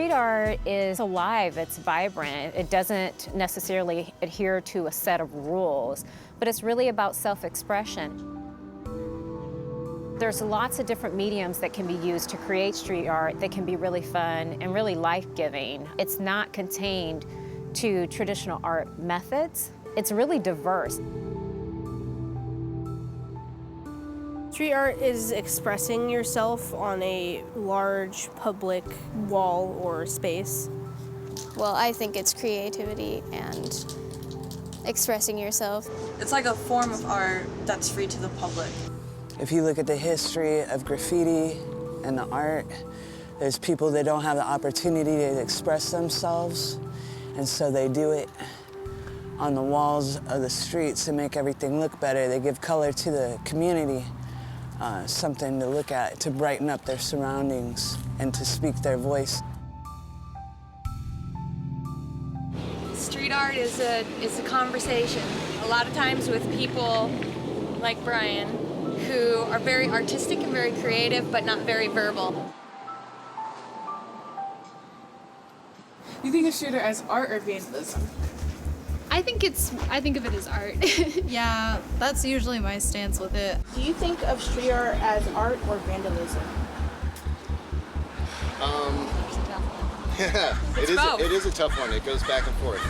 Street art is alive, it's vibrant. It doesn't necessarily adhere to a set of rules, but it's really about self-expression. There's lots of different mediums that can be used to create street art that can be really fun and really life-giving. It's not contained to traditional art methods. It's really diverse. Street art is expressing yourself on a large public wall or space. Well, I think it's creativity and expressing yourself. It's like a form of art that's free to the public. If you look at the history of graffiti and the art, there's people that don't have the opportunity to express themselves, and so they do it on the walls of the streets to make everything look better. They give color to the community, something to look at, to brighten up their surroundings and to speak their voice. Street art is a conversation. A lot of times with people like Brian, who are very artistic and very creative, but not very verbal. You think of street art as art or vandalism? I think of it as art. Yeah, that's usually my stance with it. Do you think of street art as art or vandalism? It is a tough one. It goes back and forth.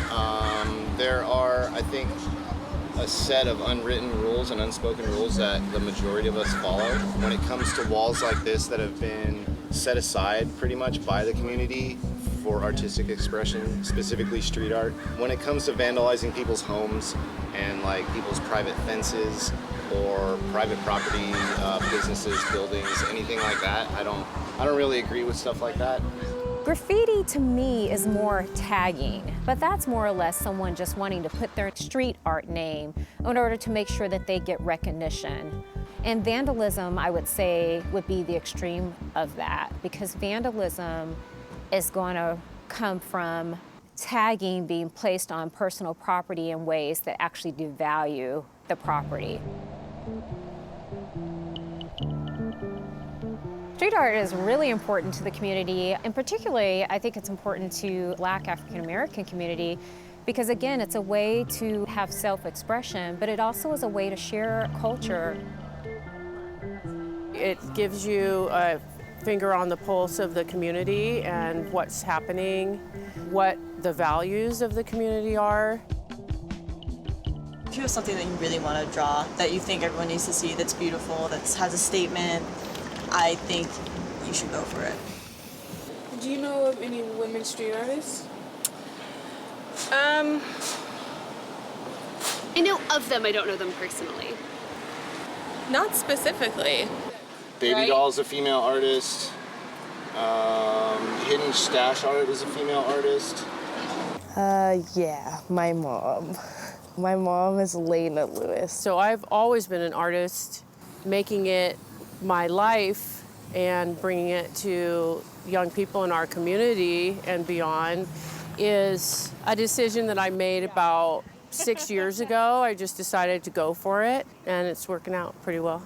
There are, I think, a set of unwritten rules and unspoken rules that the majority of us follow. When it comes to walls like this that have been set aside pretty much by the community for artistic expression, specifically street art. When it comes to vandalizing people's homes and like people's private fences or private property, businesses, buildings, anything like that, I don't really agree with stuff like that. Graffiti to me is more tagging, but that's more or less someone just wanting to put their street art name in order to make sure that they get recognition. And vandalism, I would say, would be the extreme of that, because vandalism is going to come from tagging being placed on personal property in ways that actually devalue the property. Street art is really important to the community, and particularly I think it's important to Black African American community because, again, it's a way to have self-expression, but it also is a way to share culture. It gives you a finger on the pulse of the community and what's happening, what the values of the community are. If you have something that you really want to draw, that you think everyone needs to see, that's beautiful, that has a statement, I think you should go for it. Do you know of any women street artists? I know of them, I don't know them personally. Not specifically. Baby Doll's a female artist. Hidden Stash Art is a female artist. Yeah, my mom. My mom is Lena Lewis. So I've always been an artist, making it my life and bringing it to young people in our community and beyond is a decision that I made about 6 years ago. I just decided to go for it, and it's working out pretty well.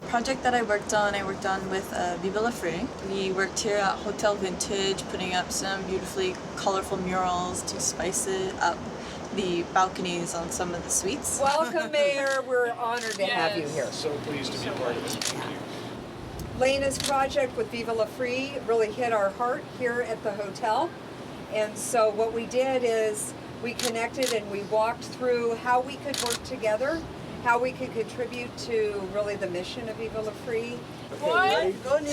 Project that I worked on with Viva. We worked here at Hotel Vintage, putting up some beautifully colorful murals to spice it up, the balconies on some of the suites. Welcome, Mayor. We're honored to have you here. So pleased to be part of this. Thank you. Lena's project with Viva La Free really hit our heart here at the hotel. And so what we did is we connected and we walked through how we could work together, how we could contribute to really the mission of Viva La Free. Okay, 1, 2, 3.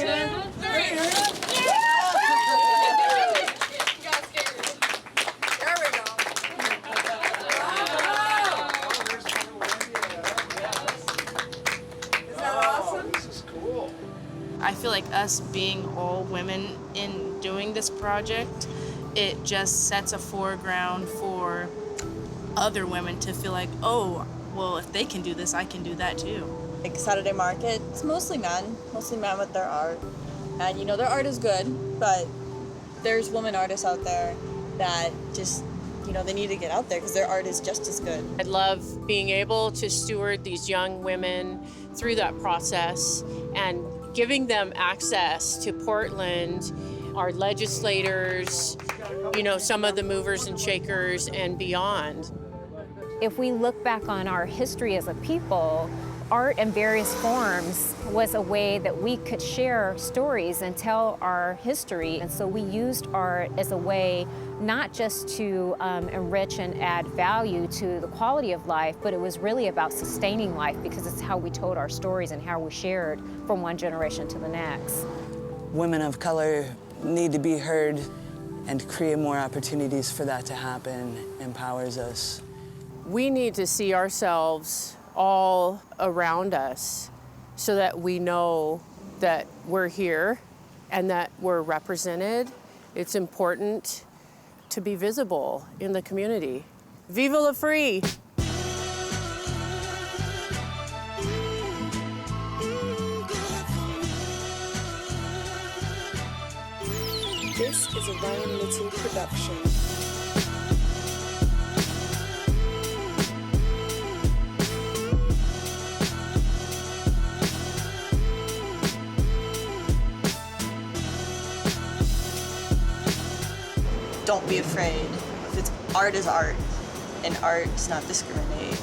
There we go. Is that awesome? This is cool. I feel like us being all women in doing this project, it just sets a foreground for other women to feel like, oh, well, if they can do this, I can do that too. Like Saturday Market, it's mostly men with their art. And you know, their art is good, but there's women artists out there that just, you know, they need to get out there because their art is just as good. I love being able to steward these young women through that process and giving them access to Portland our legislators, you know, some of the movers and shakers and beyond. If we look back on our history as a people, art in various forms was a way that we could share stories and tell our history. And so we used art as a way not just to enrich and add value to the quality of life, but it was really about sustaining life because it's how we told our stories and how we shared from one generation to the next. Women of color need to be heard, and create more opportunities for that to happen empowers us. We need to see ourselves all around us so that we know that we're here and that we're represented. It's important to be visible in the community. Viva la Free! This is a Ryan Little production. Don't be afraid. If it's art is art, and art does not discriminate.